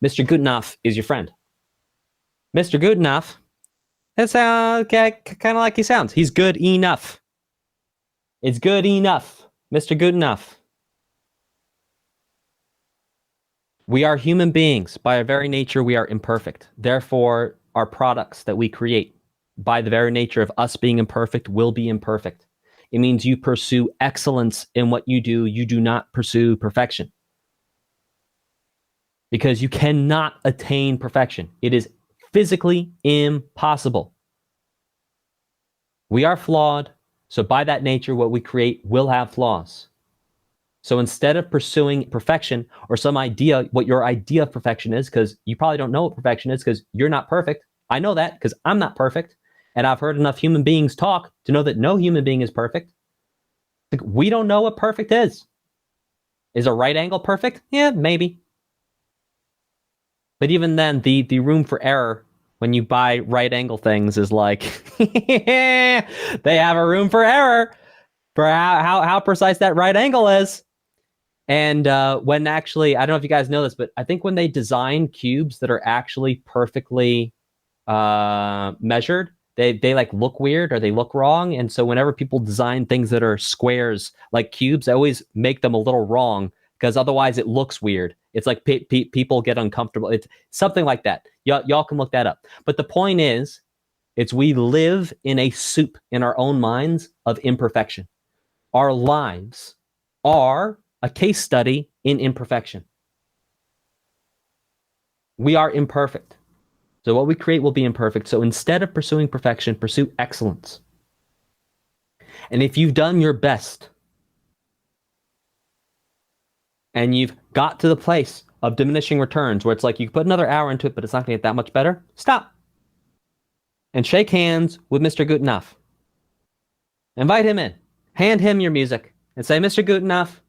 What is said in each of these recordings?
Mr. Good enough is your friend. Mr. Good enough, that's how kind of like he sounds. He's good enough. It's good enough. Mr. Good enough. We are human beings. By our very nature, we are imperfect. Therefore, our products that we create, by the very nature of us being imperfect, will be imperfect. It means you pursue excellence in what you do. You do not pursue perfection. Because you cannot attain perfection. It is physically impossible. We are flawed. So by that nature, what we create will have flaws. So instead of pursuing perfection or some idea, what your idea of perfection is, because you probably don't know what perfection is because you're not perfect. I know that because I'm not perfect. And I've heard enough human beings talk to know that no human being is perfect. Like, we don't know what perfect is. Is a right angle perfect? Yeah, maybe. But even then, the room for error when you buy right angle things is like, they have a room for error for how precise that right angle is. And when actually, I don't know if you guys know this, but I think when they design cubes that are actually perfectly measured, they like look weird or they look wrong. And so whenever people design things that are squares like cubes, I always make them a little wrong because otherwise it looks weird. It's like people get uncomfortable. It's something like that. Y'all can look that up. But the point is, it's we live in a soup in our own minds of imperfection. Our lives are a case study in imperfection. We are imperfect. So what we create will be imperfect. So instead of pursuing perfection, pursue excellence. And if you've done your best and you've got to the place of diminishing returns where it's like you put another hour into it, but it's not going to get that much better, stop. And shake hands with Mr. Good enough. Invite him in. Hand him your music and say, Mr. Good enough,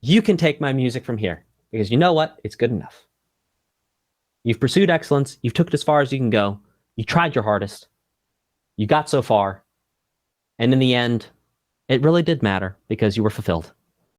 you can take my music from here. Because you know what? It's good enough. You've pursued excellence. You've took it as far as you can go. You tried your hardest. You got so far. And in the end, it really did matter because you were fulfilled.